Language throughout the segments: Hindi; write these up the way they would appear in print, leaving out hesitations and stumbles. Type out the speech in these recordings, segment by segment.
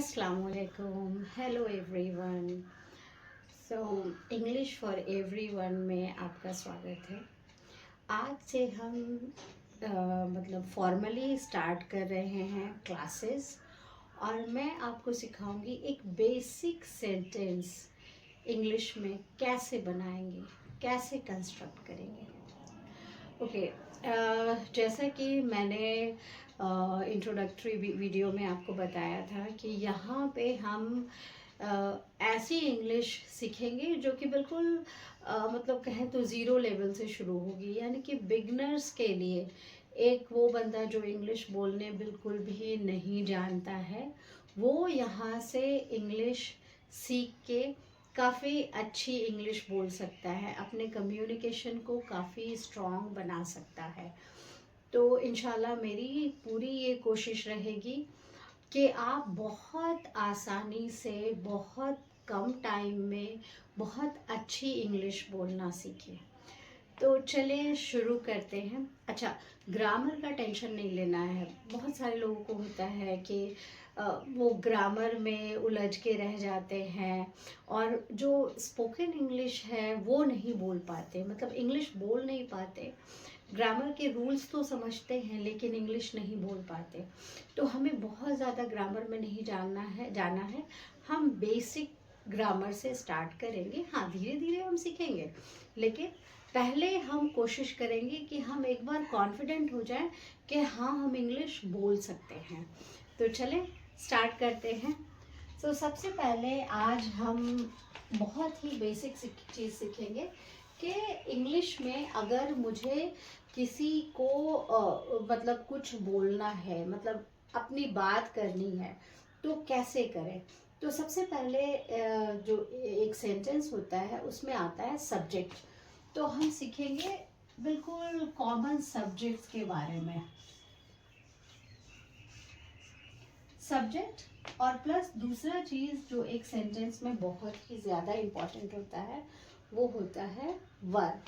अस्सलामुअलैकुम, hello everyone. So English for everyone में आपका स्वागत है। आज से हम मतलब फॉर्मली स्टार्ट कर रहे हैं क्लासेस, और मैं आपको सिखाऊंगी एक बेसिक सेंटेंस इंग्लिश में कैसे बनाएंगे, कैसे कंस्ट्रक्ट करेंगे। ओके, जैसा कि मैंने इंट्रोडक्टरी वीडियो में आपको बताया था कि यहाँ पे हम ऐसी इंग्लिश सीखेंगे जो कि बिल्कुल मतलब कहें तो ज़ीरो लेवल से शुरू होगी, यानी कि बिगनर्स के लिए। एक वो बंदा जो इंग्लिश बोलने बिल्कुल भी नहीं जानता है, वो यहाँ से इंग्लिश सीख के काफ़ी अच्छी इंग्लिश बोल सकता है, अपने कम्युनिकेशन को काफ़ी स्ट्रॉन्ग बना सकता है। तो इंशाल्लाह मेरी पूरी ये कोशिश रहेगी कि आप बहुत आसानी से, बहुत कम टाइम में बहुत अच्छी इंग्लिश बोलना सीखें। तो चलिए शुरू करते हैं। अच्छा, ग्रामर का टेंशन नहीं लेना है। बहुत सारे लोगों को होता है कि वो ग्रामर में उलझ के रह जाते हैं और जो स्पोकन इंग्लिश है वो नहीं बोल पाते, मतलब इंग्लिश बोल नहीं पाते। ग्रामर के रूल्स तो समझते हैं लेकिन इंग्लिश नहीं बोल पाते। तो हमें बहुत ज़्यादा ग्रामर में नहीं जाना है। हम बेसिक ग्रामर से स्टार्ट करेंगे। हाँ, धीरे धीरे हम सीखेंगे, लेकिन पहले हम कोशिश करेंगे कि हम एक बार कॉन्फिडेंट हो जाएं कि हाँ, हम इंग्लिश बोल सकते हैं। तो चलें स्टार्ट करते हैं। तो सबसे पहले आज हम बहुत ही बेसिक चीज़ सीखेंगे कि इंग्लिश में अगर मुझे किसी को मतलब कुछ बोलना है, मतलब अपनी बात करनी है, तो कैसे करें। तो सबसे पहले जो एक सेंटेंस होता है उसमें आता है सब्जेक्ट। तो हम सीखेंगे बिल्कुल कॉमन सब्जेक्ट्स के बारे में। सब्जेक्ट और प्लस दूसरा चीज़ जो एक सेंटेंस में बहुत ही ज़्यादा इम्पोर्टेंट होता है वो होता है वर्ब।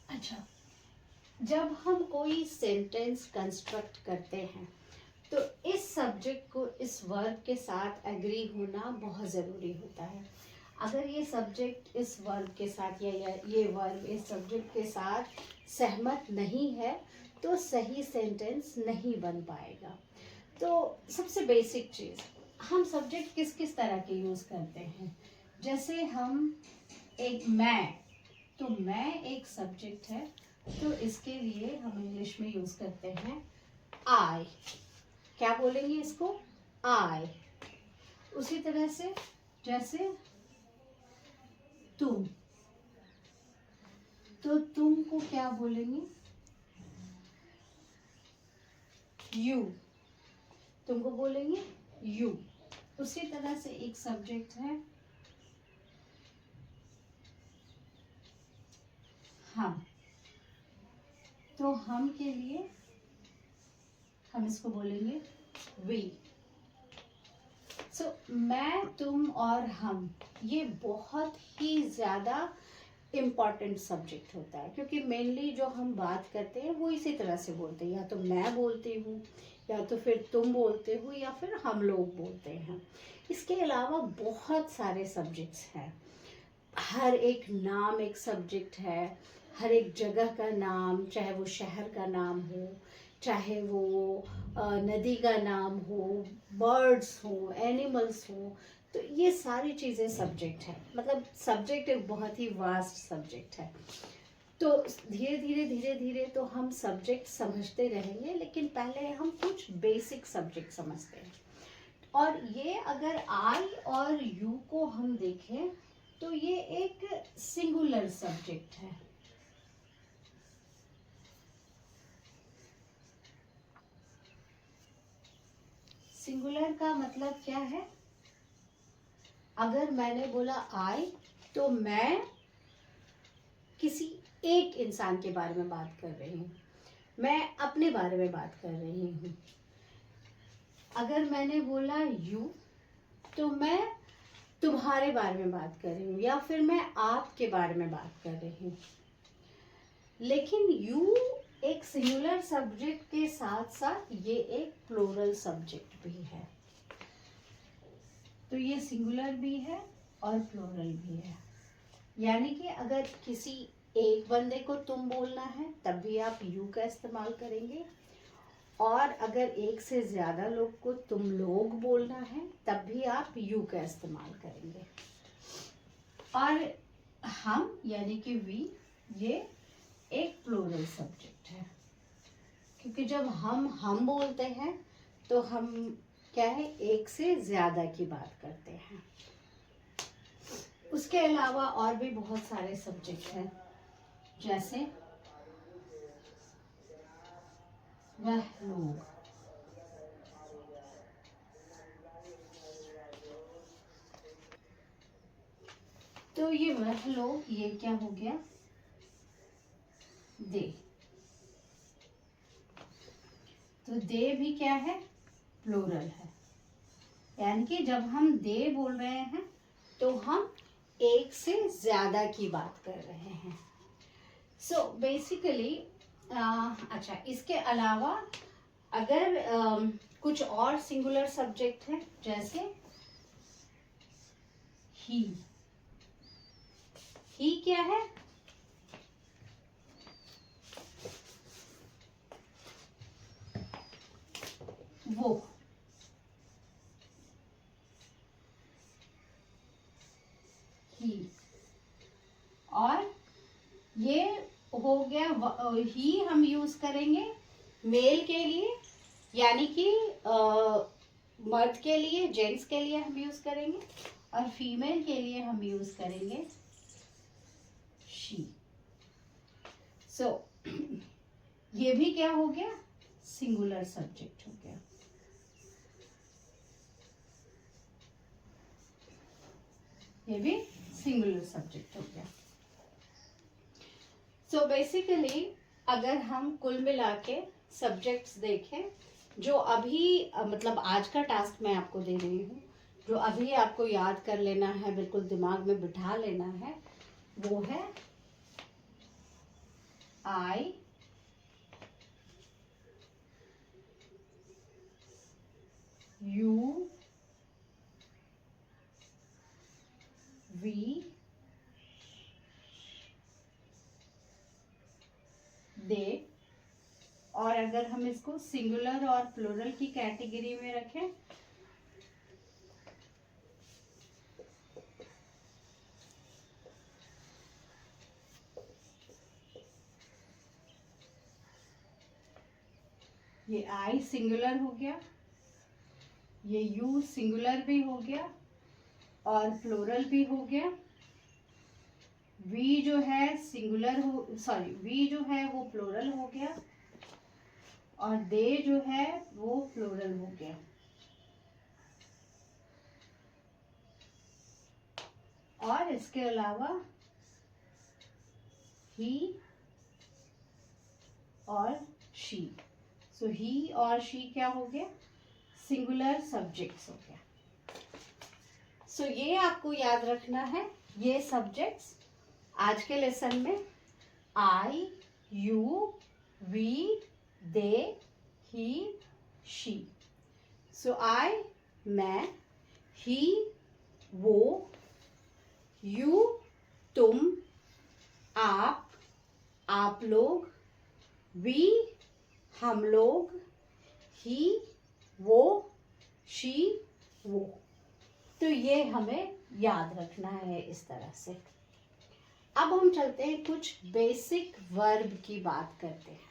अच्छा, जब हम कोई सेंटेंस कंस्ट्रक्ट करते हैं तो इस सब्जेक्ट को इस वर्ब के साथ एग्री होना बहुत ज़रूरी होता है। अगर ये सब्जेक्ट इस वर्ब के साथ या ये वर्ब इस सब्जेक्ट के साथ सहमत नहीं है तो सही सेंटेंस नहीं बन पाएगा। तो सबसे बेसिक चीज़, हम सब्जेक्ट किस किस तरह के यूज़ करते हैं। जैसे हम एक मैं, तो मैं एक सब्जेक्ट है, तो इसके लिए हम इंग्लिश में यूज़ करते हैं आई। क्या बोलेंगे इसको? आई। उसी तरह से जैसे तुम, तो तुम को क्या बोलेंगे? यू। तुमको बोलेंगे यू। उसी तरह से एक सब्जेक्ट है हम, तो हम के लिए हम इसको बोलेंगे वी। सो मैं, तुम और हम, ये बहुत ही ज़्यादा इम्पॉर्टेंट सब्जेक्ट होता है, क्योंकि मेनली जो हम बात करते हैं वो इसी तरह से बोलते हैं। या तो मैं बोलती हूँ, या तो फिर तुम बोलते हो, या फिर हम लोग बोलते हैं। इसके अलावा बहुत सारे सब्जेक्ट्स हैं। हर एक नाम एक सब्जेक्ट है। हर एक जगह का नाम, चाहे वो शहर का नाम हो, चाहे वो नदी का नाम हो, बर्ड्स हो, एनिमल्स हो, तो ये सारी चीज़ें सब्जेक्ट है। मतलब सब्जेक्ट एक बहुत ही वास्ट सब्जेक्ट है। तो धीरे धीरे तो हम सब्जेक्ट समझते रहेंगे, लेकिन पहले हम कुछ बेसिक सब्जेक्ट समझते हैं। और ये अगर आई और यू को हम देखें तो ये एक सिंगुलर सब्जेक्ट है। सिंगुलर का मतलब क्या है? अगर मैंने बोला आई, तो मैं किसी एक इंसान के बारे में बात कर रही हूँ, मैं अपने बारे में बात कर रही हूँ। अगर मैंने बोला यू, तो मैं तुम्हारे बारे में बात कर रही हूँ, या फिर मैं आपके बारे में बात कर रही हूँ। लेकिन यू एक सिंगुलर सब्जेक्ट के साथ साथ ये एक प्लूरल सब्जेक्ट भी है। तो ये सिंगुलर भी है और प्लूरल भी है। यानी कि अगर किसी एक बंदे को तुम बोलना है तब भी आप यू का इस्तेमाल करेंगे, और अगर एक से ज्यादा लोग को तुम लोग बोलना है तब भी आप यू का इस्तेमाल करेंगे। और हम यानी कि वी, ये एक प्लूरल सब्जेक्ट है, क्योंकि जब हम बोलते हैं तो हम क्या है, एक से ज्यादा की बात करते हैं। उसके अलावा और भी बहुत सारे सब्जेक्ट हैं, जैसे वह लोग, तो ये वह लोग, ये क्या हो गया, दे। तो दे भी क्या है, प्लूरल है। यानी कि जब हम दे बोल रहे हैं तो हम एक से ज्यादा की बात कर रहे हैं। सो बेसिकली अच्छा, इसके अलावा अगर कुछ और सिंगुलर सब्जेक्ट है, जैसे ही क्या है, वो। ही, और ये हो गया, ही हम यूज करेंगे मेल के लिए, यानी कि मर्द के लिए, जेंट्स के लिए हम यूज करेंगे, और फीमेल के लिए हम यूज करेंगे शी। सो ये भी क्या हो गया, सिंगुलर सब्जेक्ट हो गया। ये भी सिंगुलर सब्जेक्ट हो गया। सो बेसिकली अगर हम कुल मिला के सब्जेक्ट्स देखें, जो अभी मतलब आज का टास्क मैं आपको दे रही हूँ, जो अभी आपको याद कर लेना है, बिल्कुल दिमाग में बिठा लेना है, वो है आई, यू, वी, दे। और अगर हम इसको सिंगुलर और प्लूरल की कैटेगरी में रखें, ये आई सिंगुलर हो गया, ये यू सिंगुलर भी हो गया और प्लूरल भी हो गया, वी जो है सिंगुलर हो, सॉरी, वी जो है वो प्लूरल हो गया, और दे जो है वो प्लूरल हो गया। और इसके अलावा ही और शी। सो ही और शी क्या हो गया, सिंगुलर सब्जेक्ट्स हो गया। सो ये आपको याद रखना है, ये सब्जेक्ट्स आज के लेसन में I, you, we, they, he, she. So I, मैं, ही, वो, यू, तुम, आप लोग, वी, हम लोग, ही, वो, शी, वो। तो ये हमें याद रखना है इस तरह से। अब हम चलते हैं, कुछ बेसिक वर्ब की बात करते हैं।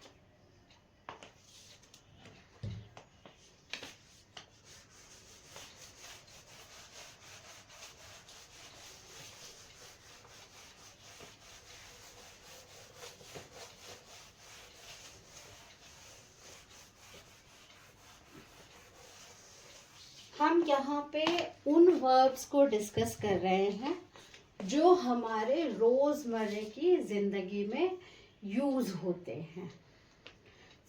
हम यहाँ पे उन वर्ब्स को डिस्कस कर रहे हैं जो हमारे रोजमर्रे की जिंदगी में यूज होते हैं।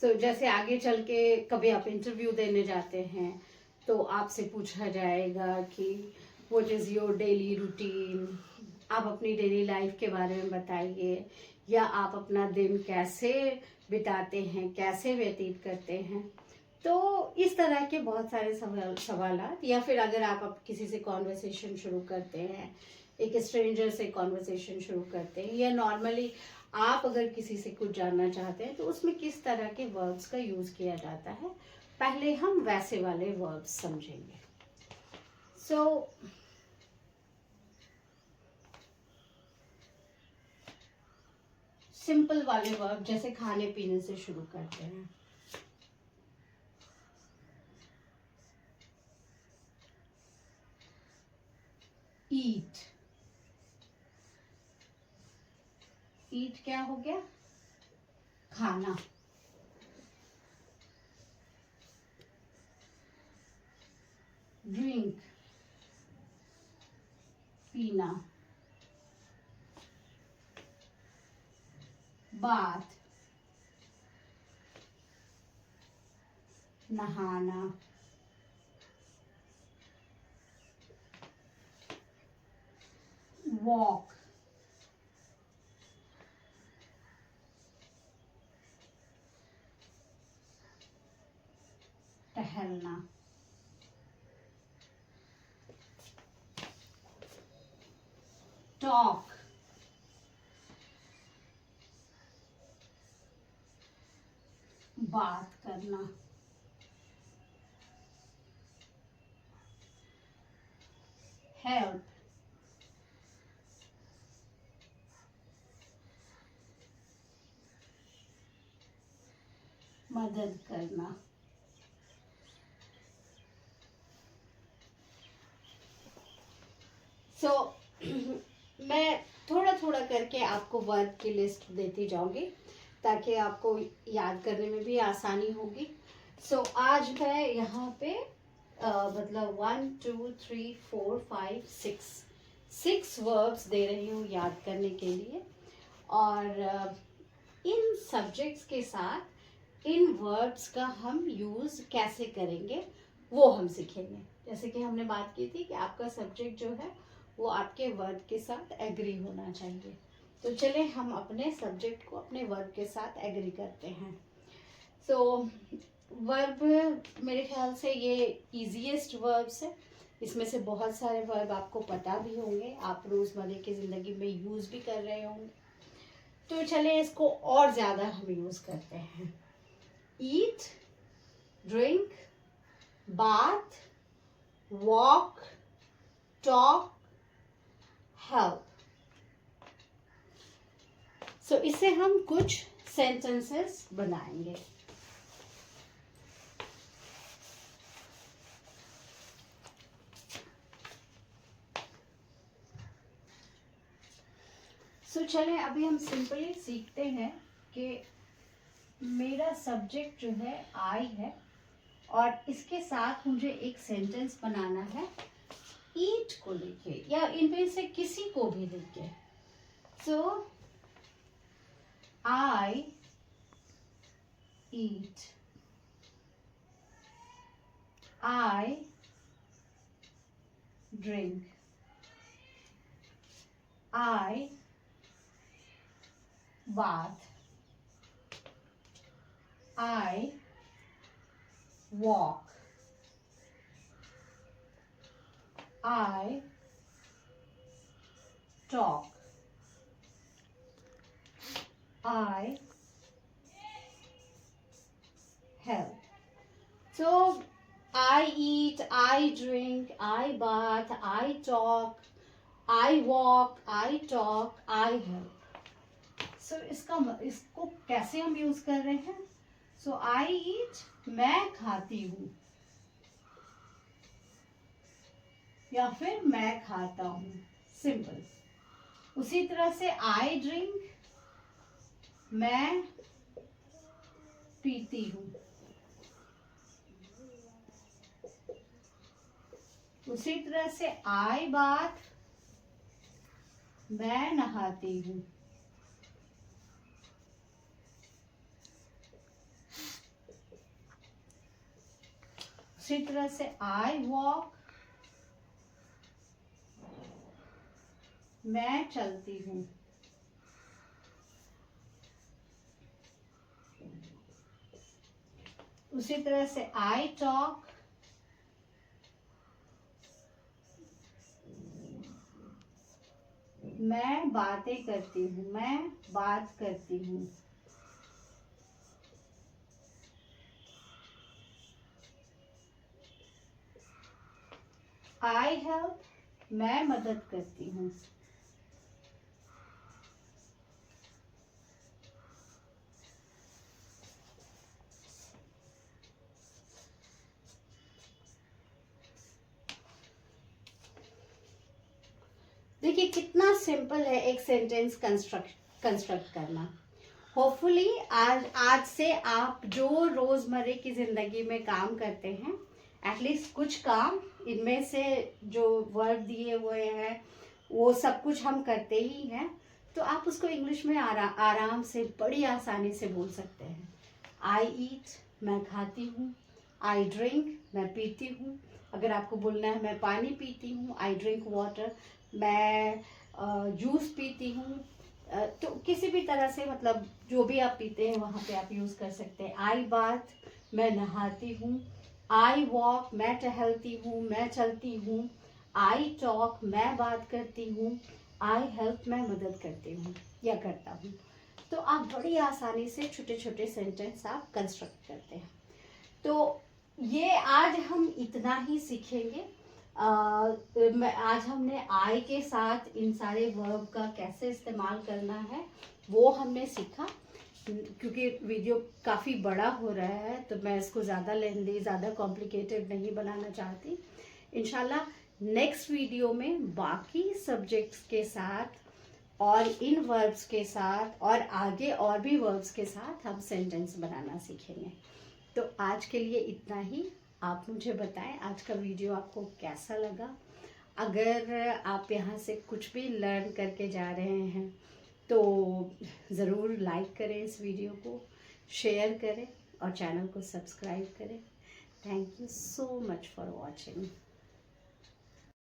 सो जैसे आगे चल के कभी आप इंटरव्यू देने जाते हैं तो आपसे पूछा जाएगा कि what is your daily routine, आप अपनी डेली लाइफ के बारे में बताइए, या आप अपना दिन कैसे बिताते हैं, कैसे व्यतीत करते हैं। तो इस तरह के बहुत सारे सवालात, या फिर अगर आप किसी से कॉन्वर्सेशन शुरू करते हैं, एक स्ट्रेंजर से कॉन्वर्सेशन शुरू करते हैं, या नॉर्मली आप अगर किसी से कुछ जानना चाहते हैं, तो उसमें किस तरह के वर्ब्स का यूज किया जाता है, पहले हम वैसे वाले वर्ब्स समझेंगे। सो सिंपल वाले वर्ब, जैसे खाने पीने से शुरू करते हैं। ईट, ईट क्या हो गया? खाना। ड्रिंक, पीना। बाथ, नहाना। वॉक, टहलना। टॉक, बात करना। हेल्प, मदद करना। सो मैं थोड़ा थोड़ा करके आपको वर्ब की लिस्ट देती जाऊंगी, ताकि आपको याद करने में भी आसानी होगी। सो आज मैं यहाँ पे मतलब 1 2 3 4 5 6 वर्ब्स दे रही हूँ याद करने के लिए। और इन सब्जेक्ट्स के साथ इन वर्ब्स का हम यूज कैसे करेंगे वो हम सीखेंगे। जैसे कि हमने बात की थी कि आपका सब्जेक्ट जो है वो आपके वर्ब के साथ एग्री होना चाहिए। तो चले हम अपने सब्जेक्ट को अपने वर्ब के साथ एग्री करते हैं। सो वर्ब, मेरे ख्याल से ये इजीएस्ट वर्ब्स है। इसमें से बहुत सारे वर्ब आपको पता भी होंगे, आप रोजमर्रा की जिंदगी में यूज भी कर रहे होंगे। तो चले इसको और ज्यादा हम यूज करते हैं। Eat, drink, bath, walk, talk, help. So इससे हम कुछ सेंटेंसेस बनाएंगे। सो चलें अभी हम सिंपली सीखते हैं कि मेरा सब्जेक्ट जो है आई है, और इसके साथ मुझे एक सेंटेंस बनाना है ईट को लेके, या इनमें से किसी को भी लेके। So I eat, I drink, I bath, I walk, I talk, I help. So I eat, I drink, I bath, I talk, I walk, I talk, I help. So इसको कैसे हम यूज कर रहे हैं? So I eat, मैं खाती हूँ, या फिर मैं खाता हूँ, सिंपल। उसी तरह से I drink, मैं पीती हूँ। उसी तरह से आई बाथ, मैं नहाती हूँ। उसी तरह से आई वॉक, मैं चलती हूँ। उसी तरह से आई टॉक, मैं बातें करती हूँ, मैं बात करती हूँ। आई हेल्प, मैं मदद करती हूँ। देखिए कितना सिंपल है एक सेंटेंस कंस्ट्रक्ट करना। होपफुली आज से आप जो रोजमर्रे की जिंदगी में काम करते हैं, एटलीस्ट कुछ काम इनमें से जो वर्ड दिए हुए हैं वो सब कुछ हम करते ही हैं, तो आप उसको इंग्लिश में आराम से बड़ी आसानी से बोल सकते हैं। आई ईट, मैं खाती हूँ। आई ड्रिंक, मैं पीती हूँ। अगर आपको बोलना है मैं पानी पीती हूँ, आई ड्रिंक वाटर, मैं जूस पीती हूँ। तो किसी भी तरह से मतलब जो भी आप पीते हैं वहाँ पे आप यूज़ कर सकते हैं। आई बाथ, मैं नहाती हूँ। आई वॉक, मैं टहलती हूँ, मैं चलती हूँ। आई टॉक, मैं बात करती हूँ। आई हेल्प, मैं मदद करती हूँ या करता हूँ। तो आप बड़ी आसानी से छोटे छोटे सेंटेंस आप कंस्ट्रक्ट करते हैं। तो ये आज हम इतना ही सीखेंगे। आज हमने आई के साथ इन सारे वर्ब का कैसे इस्तेमाल करना है वो हमने सीखा। क्योंकि वीडियो काफ़ी बड़ा हो रहा है तो मैं इसको ज़्यादा लेंदी, ज़्यादा कॉम्प्लिकेटेड नहीं बनाना चाहती। इंशाल्लाह नेक्स्ट वीडियो में बाकी सब्जेक्ट्स के साथ और इन वर्ब्स के साथ और आगे और भी वर्ब्स के साथ हम सेंटेंस बनाना सीखेंगे। तो आज के लिए इतना ही। आप मुझे बताएं आज का वीडियो आपको कैसा लगा। अगर आप यहाँ से कुछ भी लर्न करके जा रहे हैं तो ज़रूर लाइक करें, इस वीडियो को शेयर करें और चैनल को सब्सक्राइब करें। Thank you so much for watching.